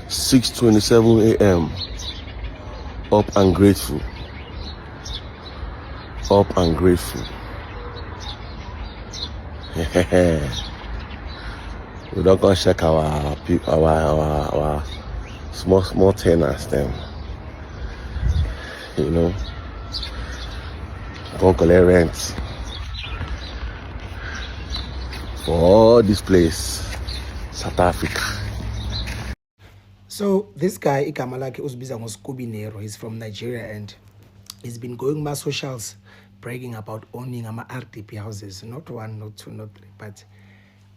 6:27 a.m. Up and grateful. Up and grateful. We don't go check our small tenants them. You know, go collect rent for all this place, South Africa. So this guy, igama lakhe uzibiza ngoScooby Nero, he's from Nigeria and he's been going my socials bragging about owning RDP houses, not one, not two, not three, but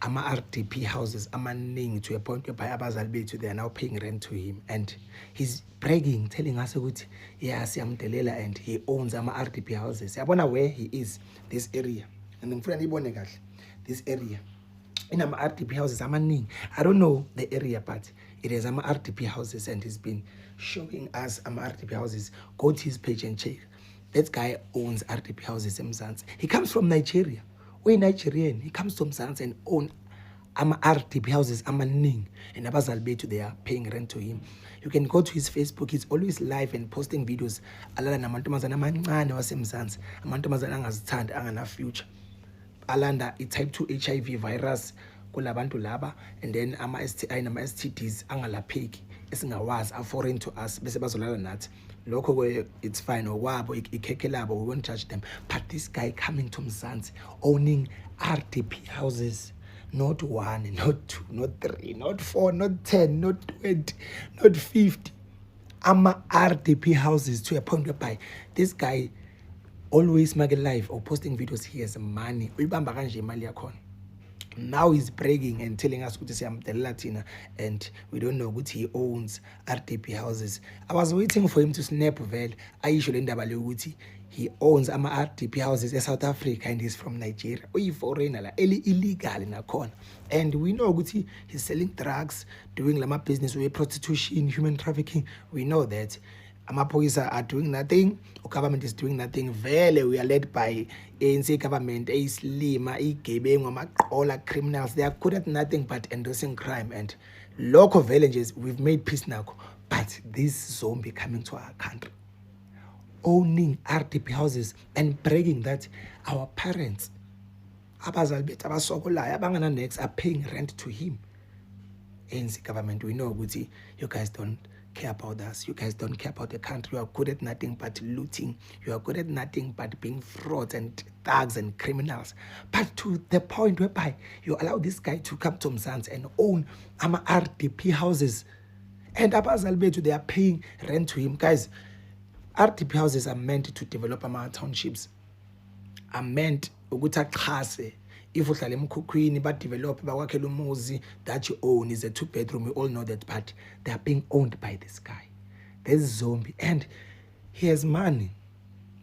RDP houses amaningi to a point whereby abazali bethu they are now paying rent to him, and he's bragging, telling us ukuthi yes, siyamdelela and he owns RDP houses. Yabona where he is, this area, and ngifuna nibone kahle this area in RDP houses amaningi. I don't know the area, but it is RDP houses, and he's been showing us RDP houses. Go to his page and check. That guy owns RDP houses in Mzansi. He comes from Nigeria. We're Nigerian. He comes from Mzansi and own RDP houses amaningi, and abazali bethu they are paying rent to him. You can go to his Facebook. He's always live and posting videos alala namantombazana amancane wasemzansi, amantombazana angazithandi angana future, alanda i-type 2 HIV virus kulabantu laba, and then ama-STI nama-STDs angalapheki esingawazi are-foreign to us bese bazolala nathi. Lokho it's fine, okwabo ikhekhe labo, we won't judge them. But this guy coming to Mzansi owning RDP houses, not one, not two, not three, not four, not 10, not 20, not 50 RDP houses, to a point whereby this guy always make a live or posting videos. He has money. Uyibamba kanje imali yakhona. Now he's bragging and telling us ukuthi siyamdelela thina, and we don't know ukuthi he owns RDP houses. I was waiting for him to snap vele ayisho le ndaba le ukuthi he owns RDP houses in South Africa and he's from Nigeria. Uyi-foreigner la illegal nakhona, and we know ukuthi he's selling drugs, doing lama business with prostitution, human trafficking. We know that amaphoyisa are doing nothing, or government is doing nothing. Vele we are led by ANC government, islima, igebengu, amaqola criminals. They are good at nothing but endorsing crime, and local villages we've made peace now. But this zombie coming to our country, owning RDP houses and bragging that our parents, abazali bethu abasokolayo abangana next, are paying rent to him. ANC government, we know ukuthi you guys don't care about us. You guys don't care about the country. You are good at nothing but looting. You are good at nothing but being frauds and thugs and criminals. But to the point whereby you allow this guy to come to Mzansi and own RDP houses, and abazali bethu they are paying rent to him. Guys, RDP houses are meant to develop townships, are meant ukuthi axhase. If uhlala emkhukhwini ba develop bakwakhela umuzi that you own is a 2-bedroom, we all know that, but they are being owned by this guy, this zombie, and he has money.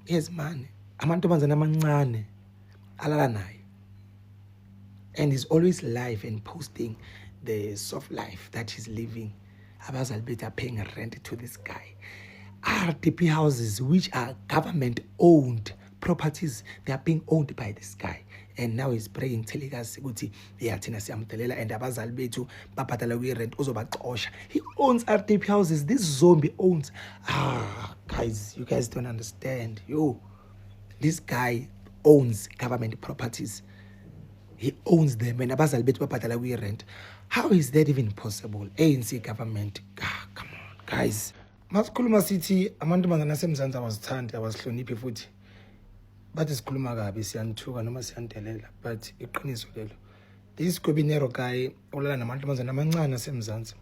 He has money. Amantombazana amancane alala naye, and he's always live and posting the soft life that he's living. Abazali bethu are paying rent to this guy. RDP houses, which are government owned properties, they are being owned by this guy, and now he's praying, telling us ukuthi thina siyamdelela and abazali bethu babhadala kwi-rent uzobaxosha. He owns RDP houses. This zombie owns guys, you guys don't understand. This guy owns government properties. He owns them and abazali bethu babhadala kwi-rent. How is that even possible? ANC government, come on guys. Masikhuluma sithi amantombazana asemzansi awazithandi, awazihloniphi futhi bathi sikhuluma kabi, siyanithuka noma siyandelela, but iqiniso lelo. This Scooby Nero guy ulala namantombazana amancane asemzansi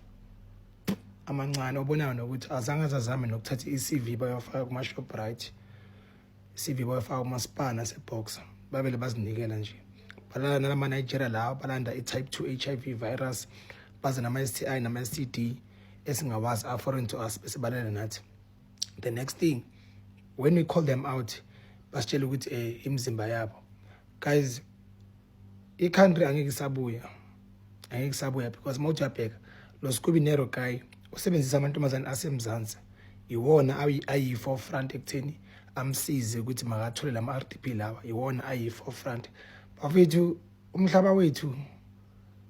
amancane, obonayo nokuthi azange azazame nokuthatha i-CV bayofaka kuma-Shoprite, i-CV bayofaka kumaspana aseboxer, babele bazinikela nje. Balala nalama-Nigeria lawo balanda i-type 2 HIV virus, baze nama-STI nama-STD esingawazi are foreign to us bese balala nathi. The next thing, when we call them out, basitshela ukuthi imizimba yabo. Guys, i-country angeke isabuya because mawuthi uyabheka lo Scooby Nero guy usebenzisa amantombazane asemzansi, iwona ayi-forefront ekutheni amsize ukuthi makathole lama-RDP lawa, iwona ayi-forefront. Bafethu umhlaba wethu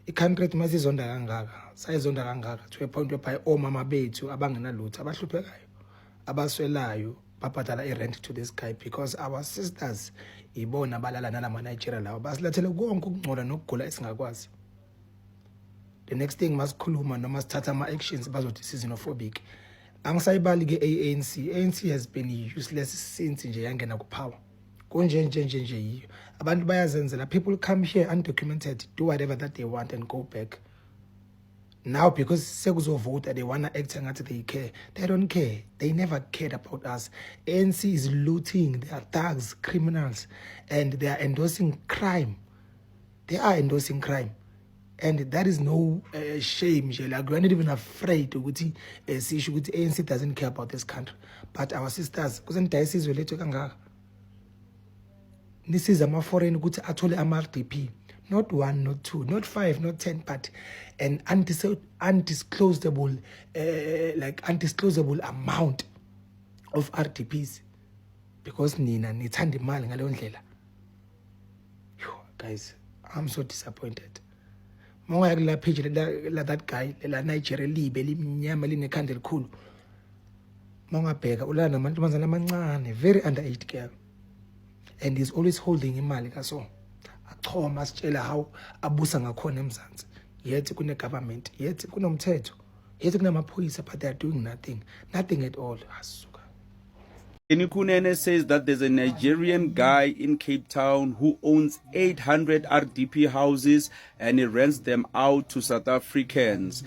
I-country masizonda kangaka sayizonda kangaka to a point whereby omama bethu abangenalutho abahluphekayo abaswelayo babhadala i-rent to this guy because our sisters ibona balala nalama Nigeria lawo basilethele konke ukungcola nokugula esingakwazi. The next thing masikhuluma noma sithatha ama-actions bazothi xenophobic. Angisayibali ke ANC has been useless since nje yangena kupower. Kunje yiyo. Abantu bayazenzela, people come here undocumented, do whatever that they want and go back. Now because sekuzovota they wanna act ngathi they care. They don't care. They never cared about us. ANC is looting, they are thugs, criminals, and they are endorsing crime. They are endorsing crime. And that is no shame. Like we're not even afraid to see ANC doesn't care about this country. But our sisters, this is a foreign good actually MRDP. Not 1, not 2, not 5, not 10, but an undisclosable amount of RDPs. Because Nina nithanda imali ngaleyo ndlela. Guys, I'm so disappointed. Monga yakula page la that guy la Nigeria libe limnyama linekhanda elikhulu. Monga bheka ulana namantombazana amancane, very underage girl. And he's always holding imali kaso. Achoma sitshela how abusa ngakhona eMzansi. Yet kune government, yet kunomthetho, yet kunamaphoyisa, but they are doing nothing at all. Kenny Kunene says that there's a Nigerian guy in Cape Town who owns 800 RDP houses and he rents them out to South Africans.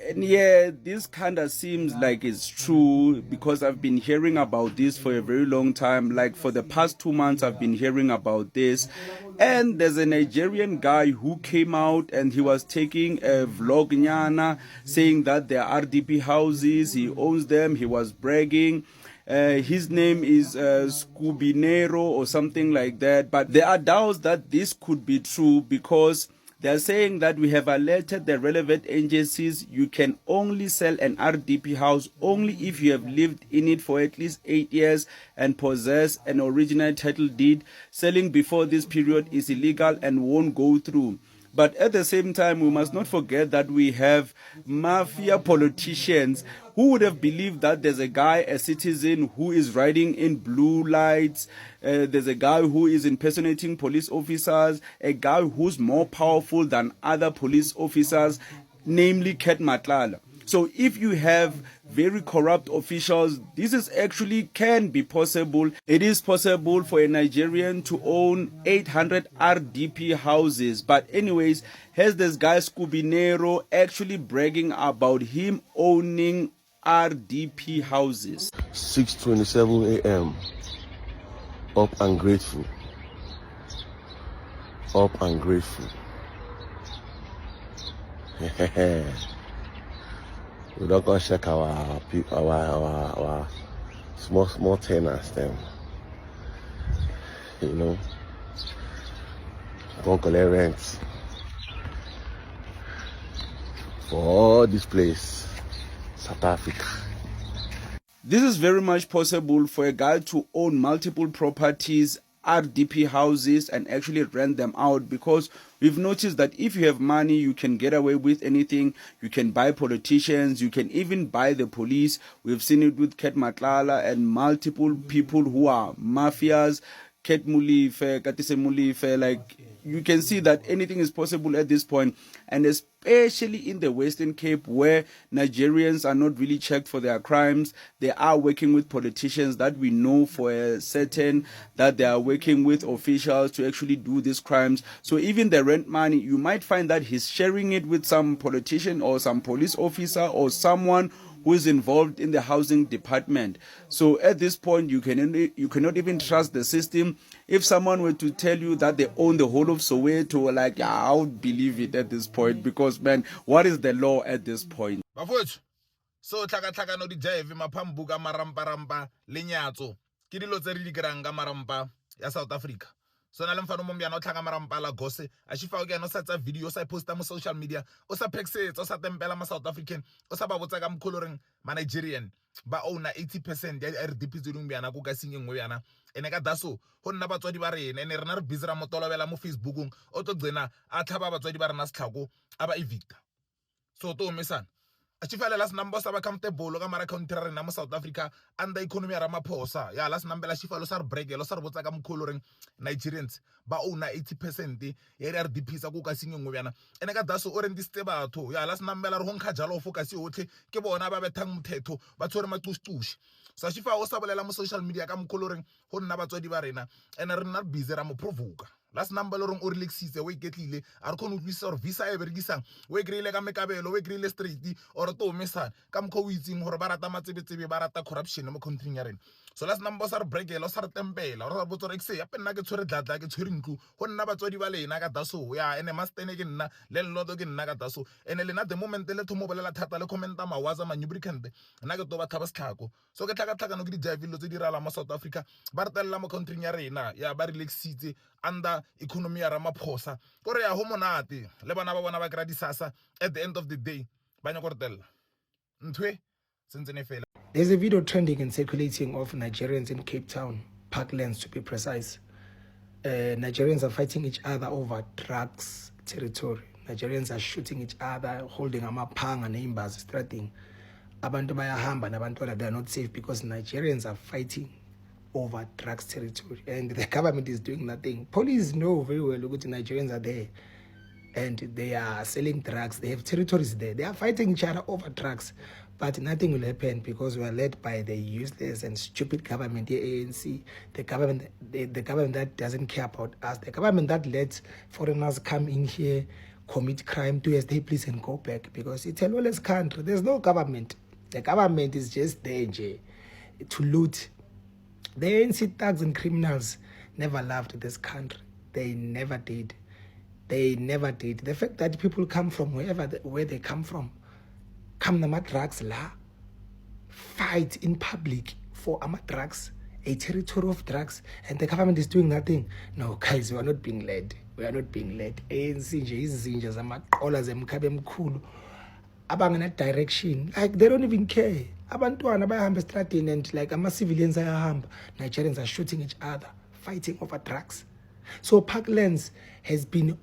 And yeah, this kind of seems like it's true because I've been hearing about this for a very long time. Like for the past 2 months, I've been hearing about this. And there's a Nigerian guy who came out and he was taking a vlog nyana saying that they're RDP houses, he owns them, he was bragging. His name is Scubinero or something like that. But there are doubts that this could be true because they're saying that we have alerted the relevant agencies. You can only sell an RDP house only if you have lived in it for at least 8 years and possess an original title deed. Selling before this period is illegal and won't go through. But at the same time, we must not forget that we have mafia politicians who would have believed that there's a guy, a citizen, who is riding in blue lights. There's a guy who is impersonating police officers, a guy who's more powerful than other police officers, namely Ket Matlala. So if you have very corrupt officials, this is actually can be possible. It is possible for a Nigerian to own 800 RDP houses. But anyways, here's this guy Scubinero actually bragging about him owning RDP houses. 6:27 a.m. Up and grateful. Up and grateful. We don't go check our small tenants then. You know. Don't collect rent for all this place, South Africa. This is very much possible for a guy to own multiple properties, RDP houses, and actually rent them out, because we've noticed that if you have money, you can get away with anything. You can buy politicians, you can even buy the police. We've seen it with Ket Matlala and multiple people who are mafias. Ket Mulife, Katise Mulife, like you can see that anything is possible at this point, and especially in the Western Cape where Nigerians are not really checked for their crimes. They are working with politicians that we know for a certain that they are working with officials to actually do these crimes. So even the rent money, you might find that he's sharing it with some politician or some police officer or someone who is involved in the housing department. So at this point, you cannot even trust the system. If someone were to tell you that they own the whole of Soweto, like, yeah, I would believe it at this point, because man, what is the law at this point? So tlhaka no di jive maphambuka marampa lenyatso ke dilo tse re di keranga marampa ya South Africa. So na le mfano mo mbyana o tlhaka marampa la gose a shifa ke no sa tsa video sa posta mo social media o sa pexetsa o sa tempela ma South African o sa ba botsa ka mkholoring ma Nigerian ba owna 80% ya RDP tse dingwe yana ko ka seng engwe yana ene ka daso go nna batswadi ba rena ene rena re busy ra motolobela mo Facebookong o tlo tsena a tlhaba batswadi ba rena setlhako a ba evicta so to mesana a chifala las number sa ba comfortable ka mara country rena mo South Africa under economy ya Ramaphosa ya las number la chifalo sa re break lo sa re botsa ka mkholoring Nigerians ba owna 80% ya RDP sa ko ka seng engwe yana ene ka daso o rendiste batho ya las number la re go nkga jalo focus otlhe ke bona ba bethang mothetho ba tshwere matustushi sa shifa o sa bolela mo social media ka mkholoring go nna batswadi ba rena ene re nna busy ra mo provoka last number lorong o relaxise o iketlile a re khone utlwisa or visa e berekisang o ekrile ka mekabelo o ekrile straight or to mesana ka mkho o itsing gore ba rata matsebetsebe ba rata corruption mo country ya rena so last number sa re breakelo sa re tempela o re botsa re se ya penna ke tshwere dlatla ke tshwere ntlu go nna batswadi ba lena ka daso ya ene mastene ke nna le nlodo ke nna ka daso ene lena the moment le thomo bolela thata le commenta mawaza ma lubricant nna ke to ba thaba setlhako so ke tlhaka no ke di javilo tse di rala mo South Africa ba retella mo country ya rena ya ba relaxitse under economy ya Ramaphosa gore ya ho monate le bana ba bona ba kra disasa at the end of the day ba nya go retella ntwe sentse ne fela. There's a video trending and circulating of Nigerians in Cape Town, Parklands to be precise. Nigerians are fighting each other over drugs territory. Nigerians are shooting each other, holding amapanga neighbors, strating. Abantu bayahamba nabantwana, they are not safe because Nigerians are fighting over drugs territory and the government is doing nothing. Police know very well that Nigerians are there and they are selling drugs. They have territories there. They are fighting each other over drugs, but nothing will happen because we are led by the useless and stupid government, the ANC, the government that doesn't care about us, the government that lets foreigners come in here, commit crime, do as they please and go back because it's a lawless country. There's no government. The government is just there to loot. The ANC thugs and criminals never loved this country. They never did. They never did. The fact that people come from where they come from, come nama drugs la, fight in public for ama drugs, a territory of drugs, and the government is doing nothing. No, guys, we are not being led. We are not being led. ANC izinja zamaqola zemkhabe emkhulu abangena direction. Like they don't even care. Abantwana bayahamba estradini and like ama-civilians ayahamba. Nigerians are shooting each other, fighting over drugs. So Parklands has been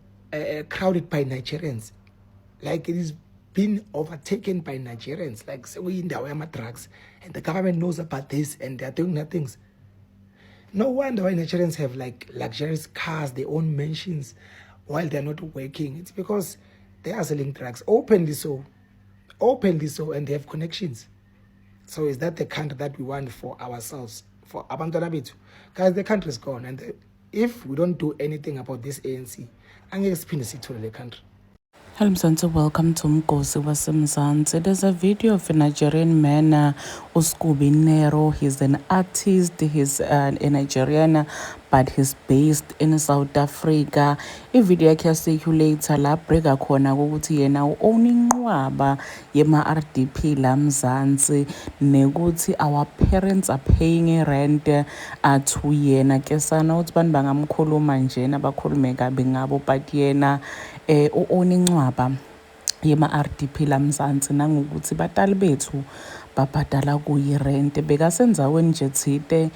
crowded by Nigerians. Like it is been overtaken by Nigerians. Like we in the drugs. And the government knows about this and they are doing nothing. No wonder why Nigerians have like luxurious cars, their own mansions, while they're not working. It's because they are selling drugs openly so, and they have connections. So is that the country that we want for ourselves, for abantwana bethu? Guys, the country is gone, and if we don't do anything about this ANC, angeke siphinde sithole le country. Hello Mzansi, welcome to Mgosi waseMzansi. There's a video of a Nigerian man, Uskubi Nero. He's an artist, he's a Nigerian, but he's based in South Africa. I video yakhe circulator la brega khona ukuthi yena owning inqwaba yema RDP la Mzansi nekuthi our parents are paying rent to yena ke sana uthi bantu bangamkhuluma nje nabakhulume kabi ngabo but yena owning inqwaba yema RDP la Mzansi nangokuthi batali bethu babhadala kuyirent bekasenzaweni nje thide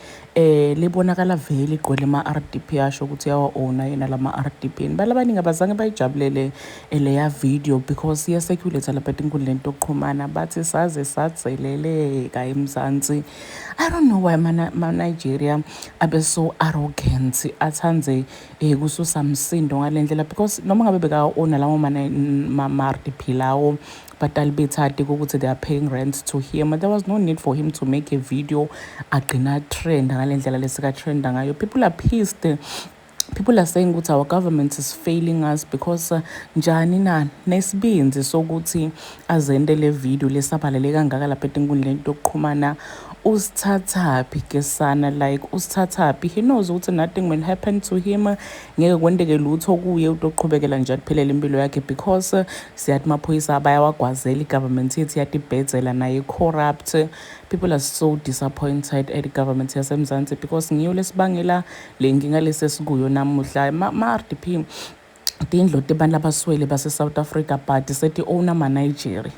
libonakala vele igqwele ma RDP yasho ukuthi yawa owner yena lama RDP balabaningi abazange bayijabulele leya video because iya circulate lapha enkundleni yokuxhumana bathi saze satseleleka eMzansi. I don't know why ma Nigeria abe so arrogant athanze kususa msindo ngalendlela because noma ngabe beka owner lawo ma RDP lawo batali bethade ukuthi they are paying rent to him. There was no need for him to make a video agcina trend ngalendlela lesika trend ngayo. People are pissed. People are saying that our government is failing us because njani na nesibinzi sokuthi azende le video lesabalele kangaka lapha enkundleni yokuxhumana usithathaphi ke sana like usithathaphi. He knows ukuthi nothing will happen to him, ngeke kwendeke lutho kuye utoqhubekela nje atiphelele impilo yakhe because siyathi maphoyisa abayawagwazela igovernment yethu yatibhedzela naye corrupt. People are so disappointed at the government yaseMzansi because ngiyo lesibangela lenkinga lesesikuyo namuhla ma RDP tindlo tebantu abaswele base South Africa but sethi owner ma Nigeria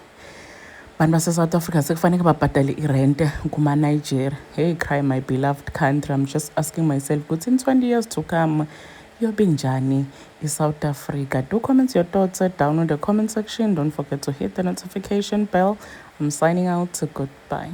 bantu base-South Africa sekufanele babhadale irente kuma-Nigeria. Hey, cry my beloved country. I'm just asking myself, good in 20 years to come, yobe njani South Africa? Do comment your thoughts down in the comment section. Don't forget to hit the notification bell. I'm signing out. Goodbye.